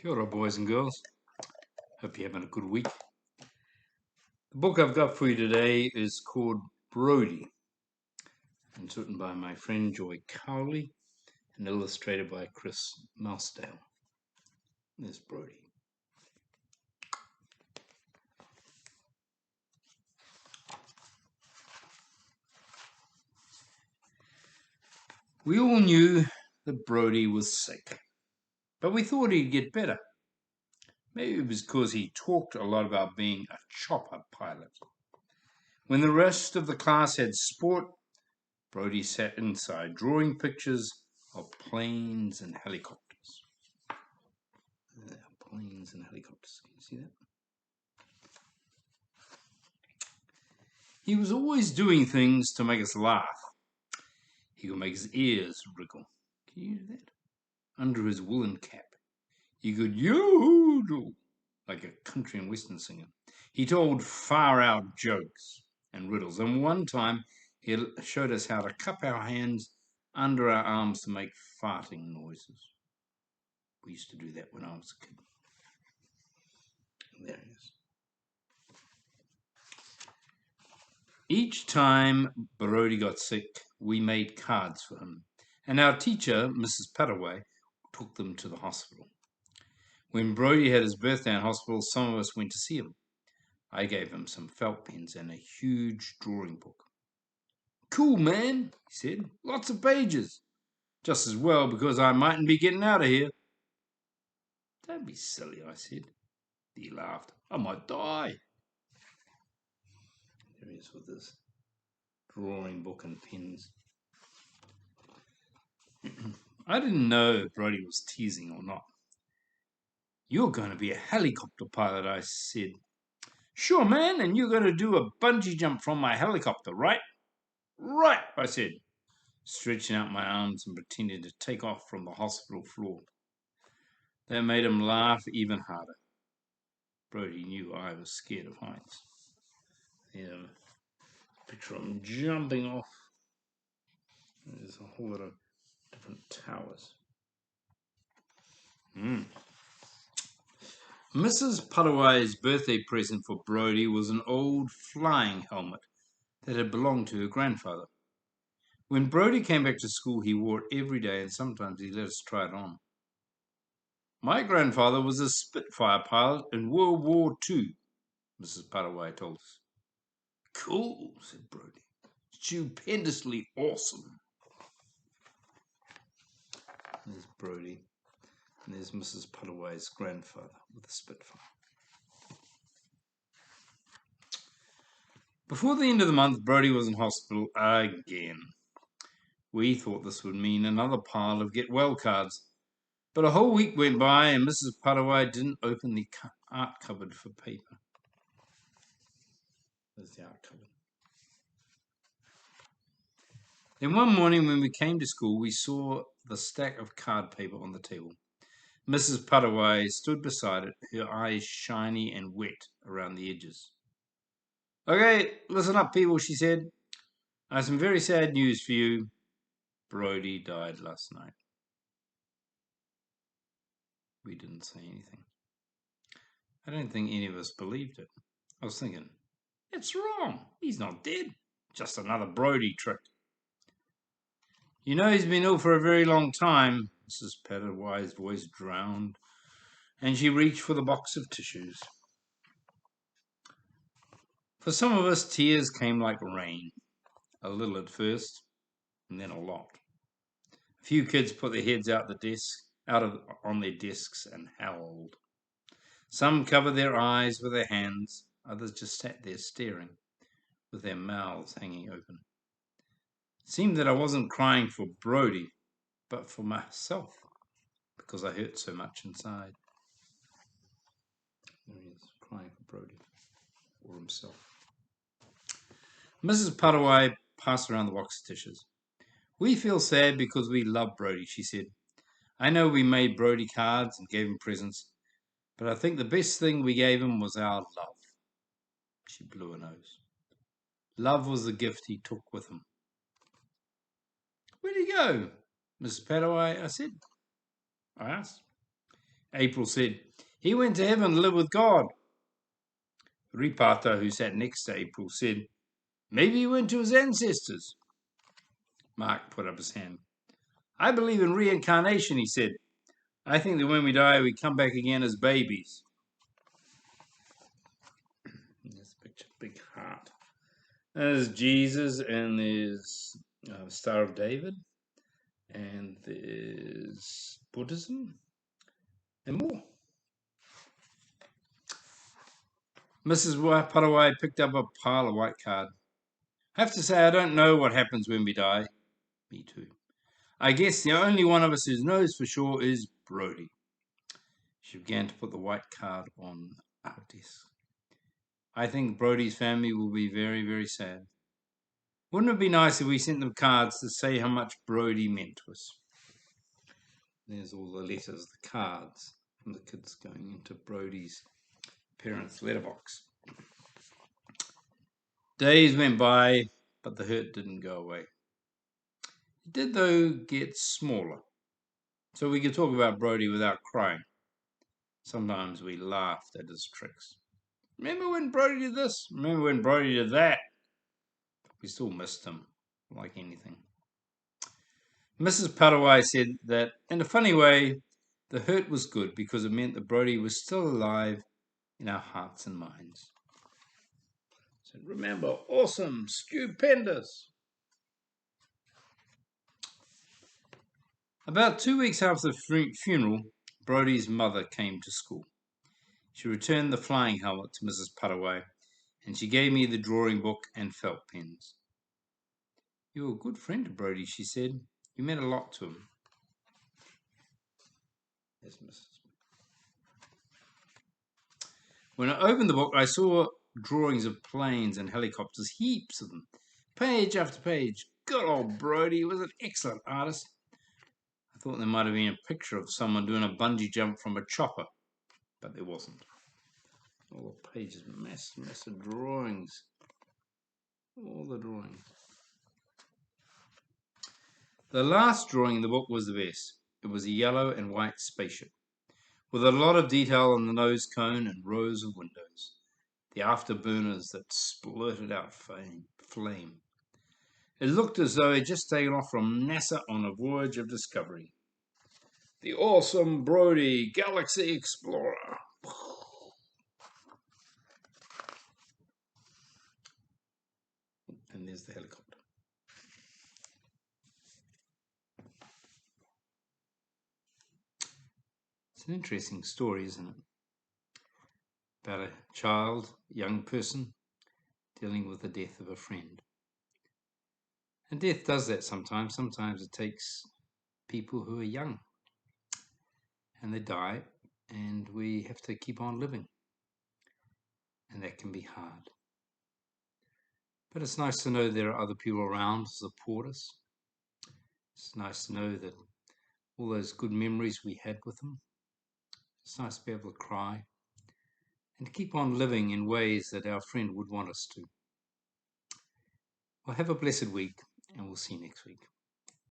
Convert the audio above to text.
Kia ora, boys and girls. Hope you're having a good week. The book I've got for you today is called Brodie, and it's written by my friend Joy Cowley and illustrated by Chris Mousdale. There's Brodie. We all knew that Brodie was sick, but we thought he'd get better. Maybe it was because he talked a lot about being a chopper pilot. When the rest of the class had sport, Brodie sat inside, drawing pictures of planes and helicopters. Planes and helicopters. Can you see that? He was always doing things to make us laugh. He could make his ears wriggle. Can you do that? Under his woolen cap. He could yodel like a country and western singer. He told far-out jokes and riddles. And one time he showed us how to cup our hands under our arms to make farting noises. We used to do that when I was a kid. There he is. Each time Brodie got sick, we made cards for him, and our teacher, Mrs. Pattaway, took them to the hospital. When Brodie had his birthday in hospital, some of us went to see him. I gave him some felt pens and a huge drawing book. "Cool, man," he said. "Lots of pages. Just as well, because I mightn't be getting out of here." "Don't be silly," I said. He laughed. "I might die." There he is with his drawing book and pens. I didn't know if Brodie was teasing or not. "You're going to be a helicopter pilot," I said. "Sure, man, and you're going to do a bungee jump from my helicopter, right?" "Right," I said, stretching out my arms and pretending to take off from the hospital floor. That made him laugh even harder. Brodie knew I was scared of heights. Yeah, picture him jumping off. There's a whole lot of different towers. Mrs. Pattaway's birthday present for Brodie was an old flying helmet that had belonged to her grandfather. When Brodie came back to school, he wore it every day, and sometimes he let us try it on. "My grandfather was a Spitfire pilot in World War II, Mrs. Pattaway told us. "Cool," said Brodie. "Stupendously awesome." There's Brodie, and there's Mrs. Pattaway's grandfather with a Spitfire. Before the end of the month, Brodie was in hospital again. We thought this would mean another pile of get well cards, but a whole week went by and Mrs. Pattaway didn't open the art cupboard for paper. There's the art cupboard. Then one morning when we came to school, we saw the stack of card paper on the table. Mrs. Pattaway stood beside it, her eyes shiny and wet around the edges. "Okay, listen up, people," she said. "I have some very sad news for you. Brodie died last night." We didn't say anything. I don't think any of us believed it. I was thinking, it's wrong. He's not dead. Just another Brodie trick. "You know he's been ill for a very long time." Mrs. Pattaway's voice drowned, and she reached for the box of tissues. For some of us, tears came like rain. A little at first, and then a lot. A few kids put their heads on their desks and howled. Some covered their eyes with their hands. Others just sat there staring, with their mouths hanging open. It seemed that I wasn't crying for Brodie, but for myself, because I hurt so much inside. There he is, crying for Brodie, or himself. Mrs. Pattaway passed around the box of tissues. "We feel sad because we love Brodie," she said. "I know we made Brodie cards and gave him presents, but I think the best thing we gave him was our love." She blew her nose. "Love was the gift he took with him." "Where'd he go, Mrs. Pattaway?" I asked. April said, "He went to heaven to live with God." Ripata, who sat next to April, said, "Maybe he went to his ancestors." Mark put up his hand. "I believe in reincarnation," he said. "I think that when we die, we come back again as babies." There's a picture, big heart. There's Jesus, and there's Star of David, and there's Buddhism, and more. Mrs. Parawai picked up a pile of white card. "I have to say, I don't know what happens when we die." Me too. "I guess the only one of us who knows for sure is Brodie." She began to put the white card on our desk. "I think Brodie's family will be very, very sad. Wouldn't it be nice if we sent them cards to say how much Brodie meant to us?" There's all the letters, the cards from the kids going into Brodie's parents' letterbox. Days went by, but the hurt didn't go away. It did, though, get smaller, so we could talk about Brodie without crying. Sometimes we laughed at his tricks. "Remember when Brodie did this? Remember when Brodie did that?" We still missed him, like anything. Mrs. Parawai said that, in a funny way, the hurt was good because it meant that Brodie was still alive in our hearts and minds. So remember, awesome, stupendous. About 2 weeks after the funeral, Brodie's mother came to school. She returned the flying helmet to Mrs. Parawai, and she gave me the drawing book and felt pens. "You're a good friend to Brodie," she said. "You meant a lot to him." Yes, Mrs. When I opened the book, I saw drawings of planes and helicopters, heaps of them, page after page. Good old Brodie was an excellent artist. I thought there might have been a picture of someone doing a bungee jump from a chopper, but there wasn't. All the pages, massive drawings. All the drawings. The last drawing in the book was the best. It was a yellow and white spaceship, with a lot of detail on the nose cone and rows of windows, the afterburners that splurted out flame. It looked as though it had just taken off from NASA on a voyage of discovery. The awesome Brodie, Galaxy Explorer. And there's the helicopter. It's an interesting story, isn't it? About a child, young person, dealing with the death of a friend. And death does that sometimes. Sometimes it takes people who are young and they die, and we have to keep on living. And that can be hard. But it's nice to know there are other people around to support us. It's nice to know that all those good memories we had with them. It's nice to be able to cry and to keep on living in ways that our friend would want us to. Well, have a blessed week, and we'll see you next week.